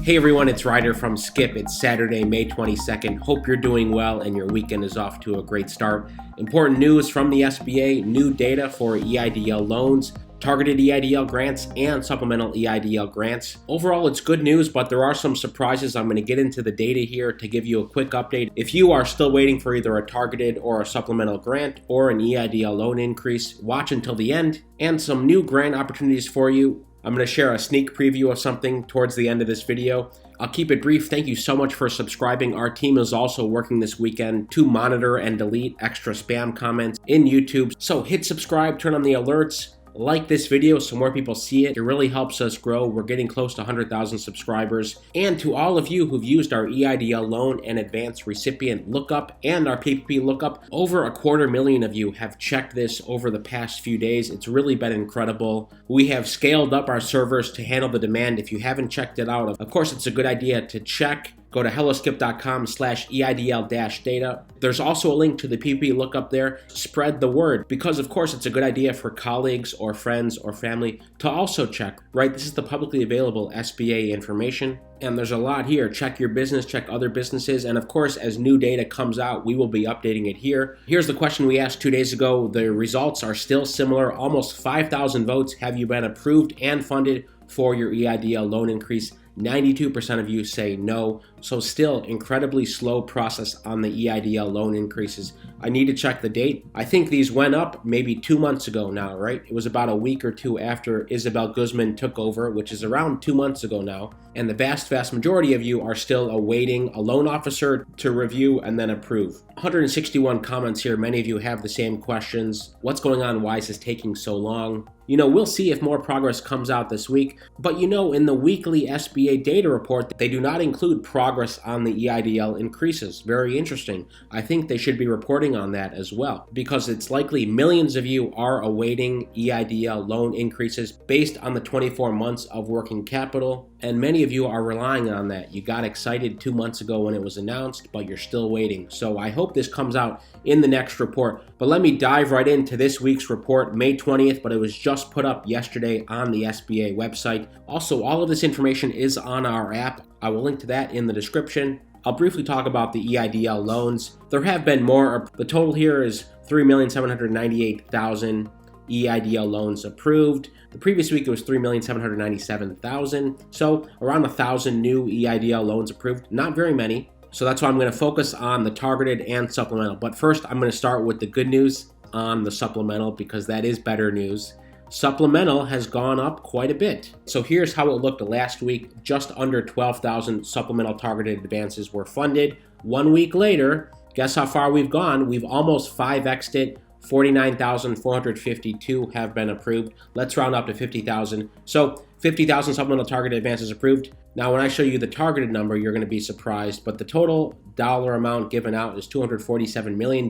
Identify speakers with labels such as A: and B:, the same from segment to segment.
A: Hey everyone, it's Ryder from Skip. It's Saturday, May 22nd. Hope you're doing well and your weekend is off to a great start. Important news from the SBA, new data for EIDL loans, targeted EIDL grants, and supplemental EIDL grants. Overall, it's good news, but there are some surprises. I'm going to get into the data here to give you a quick update. If you are still waiting for either a targeted or a supplemental grant or an EIDL loan increase, watch until the end, and some new grant opportunities for you. I'm going to share a sneak preview of something towards the end of this video. I'll keep it brief. Thank you so much for subscribing. Our team is also working this weekend to monitor and delete extra spam comments in YouTube. So hit subscribe, turn on the alerts, like this video so more people see it. It really helps us grow. We're getting close to 100,000 subscribers. And to all of you who've used our EIDL loan and advance recipient lookup and our PPP lookup, over 250,000 of you have checked this over the past few days. It's really been incredible. We have scaled up our servers to handle the demand. If you haven't checked it out, of course, it's a good idea to check. Go to helloskip.com/EIDL-data. There's also a link to the PPP lookup there. Spread the word because, of course, it's a good idea for colleagues or friends or family to also check, right? This is the publicly available SBA information, and there's a lot here. Check your business, check other businesses, and of course, as new data comes out, we will be updating it here. Here's the question we asked 2 days ago. The results are still similar. Almost 5,000 votes. Have you been approved and funded for your EIDL loan increase? 92% of you say no, so still incredibly slow process on the EIDL loan increases. I need to check the date. I think these went up maybe 2 months ago now, right? It was about a week or two after Isabel Guzman took over, which is around 2 months ago now. And the vast majority of you are still awaiting a loan officer to review and then approve. 161 comments here. Many of you have the same questions. What's going on? Why is this taking so long? We'll see if more progress comes out this week. But in the weekly SBA data report, they do not include progress on the EIDL increases. Very interesting. I think they should be reporting on that as well, because it's likely millions of you are awaiting EIDL loan increases based on the 24 months of working capital. And many of you are relying on that. You got excited 2 months ago when it was announced, but you're still waiting. So I hope this comes out in the next report. But let me dive right into this week's report, May 20th, but it was just put up yesterday on the SBA website. Also, all of this information is on our app. I will link to that in the description. I'll briefly talk about the EIDL loans. There have been more. The total here is 3,798,000 EIDL loans approved. The previous week it was 3,797,000. So around 1,000 new EIDL loans approved. Not very many. So that's why I'm going to focus on the targeted and supplemental. But first, I'm going to start with the good news on the supplemental because that is better news. Supplemental has gone up quite a bit. So here's how it looked last week. Just under 12,000 supplemental targeted advances were funded. 1 week later, guess how far we've gone? We've almost 5x'd it. 49,452 have been approved. Let's round up to 50,000. So 50,000 supplemental targeted advances approved. Now, when I show you the targeted number, you're going to be surprised, but the total dollar amount given out is $247 million.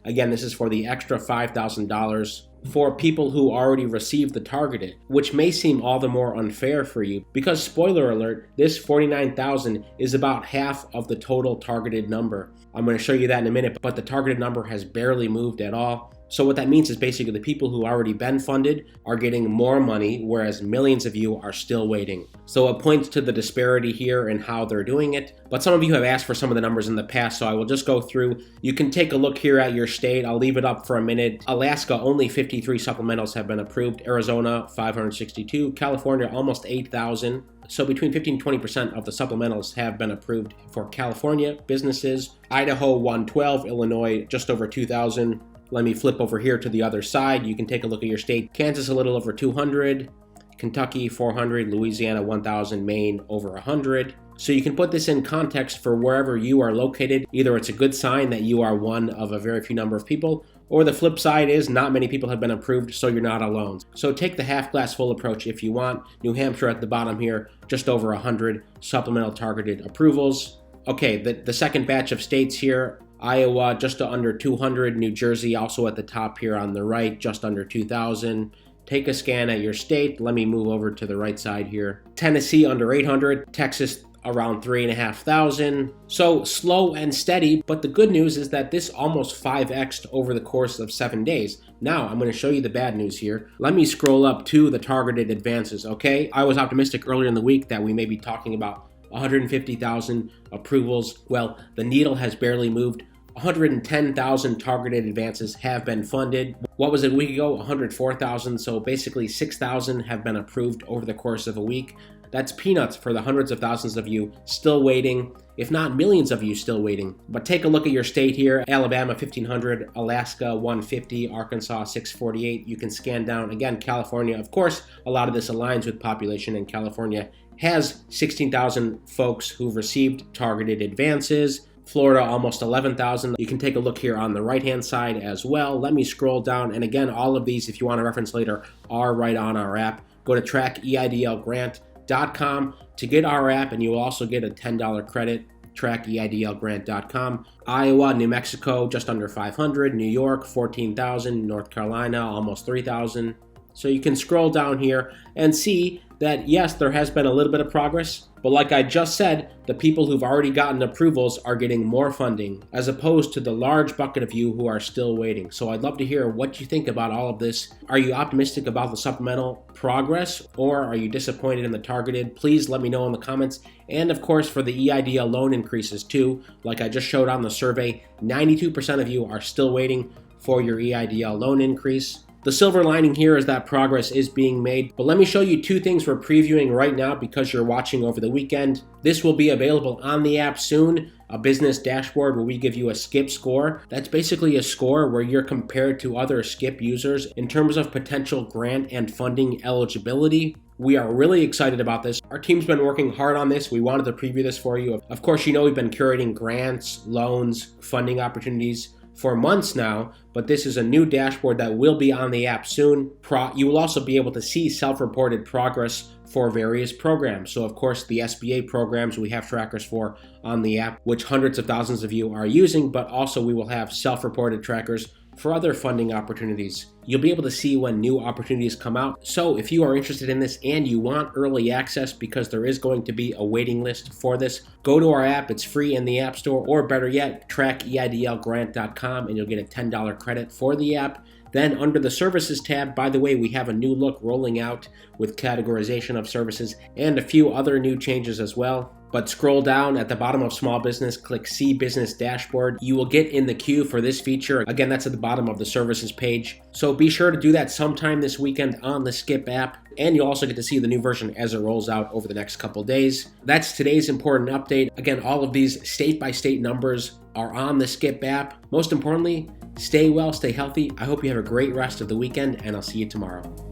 A: Again, this is for the extra $5,000 for people who already received the targeted, which may seem all the more unfair for you because, spoiler alert, this 49,000 is about half of the total targeted number. I'm going to show you that in a minute, but the targeted number has barely moved at all. So what that means is basically the people who already been funded are getting more money, whereas millions of you are still waiting. So it points to the disparity here and how they're doing it. But some of you have asked for some of the numbers in the past, so I will just go through. You can take a look here at your state. I'll leave it up for a minute. Alaska, only 53 supplementals have been approved. Arizona, 562. California, almost 8,000. So between 15 and 20% of the supplementals have been approved for California businesses. Idaho, 112. Illinois, just over 2,000. Let me flip over here to the other side. You can take a look at your state. Kansas, a little over 200. Kentucky, 400. Louisiana, 1,000. Maine, over 100. So you can put this in context for wherever you are located. Either it's a good sign that you are one of a very few number of people, or the flip side is not many people have been approved, so you're not alone. So take the half glass full approach if you want. New Hampshire at the bottom here, just over 100 supplemental targeted approvals. Okay, the second batch of states here, Iowa, just under 200. New Jersey, also at the top here on the right, just under 2,000. Take a scan at your state. Let me move over to the right side here. Tennessee, under 800. Texas, around 3,500. So slow and steady, but the good news is that this almost 5x'd over the course of 7 days. Now, I'm going to show you the bad news here. Let me scroll up to the targeted advances, okay? I was optimistic earlier in the week that we may be talking about 150,000 approvals. Well, the needle has barely moved. 110,000 targeted advances have been funded. What was it a week ago? 104,000. So basically 6,000 have been approved over the course of a week. That's peanuts for the hundreds of thousands of you still waiting, if not millions of you still waiting. But take a look at your state here. Alabama 1,500, Alaska 150, Arkansas 648. You can scan down. Again, California, of course, a lot of this aligns with population, and California has 16,000 folks who've received targeted advances. Florida, almost 11,000. You can take a look here on the right-hand side as well. Let me scroll down. And again, all of these, if you want to reference later, are right on our app. Go to trackeidlgrant.com to get our app, and you will also get a $10 credit. Trackeidlgrant.com. Iowa, New Mexico, just under 500. New York, 14,000. North Carolina, almost 3,000. So you can scroll down here and see that, yes, there has been a little bit of progress, but like I just said, the people who've already gotten approvals are getting more funding, as opposed to the large bucket of you who are still waiting. So I'd love to hear what you think about all of this. Are you optimistic about the supplemental progress, or are you disappointed in the targeted? Please let me know in the comments. And of course, for the EIDL loan increases too, like I just showed on the survey, 92% of you are still waiting for your EIDL loan increase. The silver lining here is that progress is being made, but let me show you two things we're previewing right now because you're watching over the weekend. This will be available on the app soon, a business dashboard where we give you a skip score. That's basically a score where you're compared to other skip users in terms of potential grant and funding eligibility. We are really excited about this. Our team's been working hard on this. We wanted to preview this for you. Of course, you know we've been curating grants, loans, funding opportunities for months now, but this is a new dashboard that will be on the app soon. You will also be able to see self-reported progress for various programs. So of course, the SBA programs we have trackers for on the app, which hundreds of thousands of you are using, but also we will have self-reported trackers for other funding opportunities. You'll be able to see when new opportunities come out. So if you are interested in this and you want early access, because there is going to be a waiting list for this, go to our app. It's free in the App Store, or better yet, trackeidlgrant.com, and you'll get a $10 credit for the app. Then under the Services tab, by the way, we have a new look rolling out with categorization of services and a few other new changes as well. But scroll down at the bottom of Small Business, click See Business Dashboard. You will get in the queue for this feature. Again, that's at the bottom of the Services page. So be sure to do that sometime this weekend on the Skip app. And you'll also get to see the new version as it rolls out over the next couple days. That's today's important update. Again, all of these state-by-state numbers are on the Skip app. Most importantly, stay well, stay healthy. I hope you have a great rest of the weekend, and I'll see you tomorrow.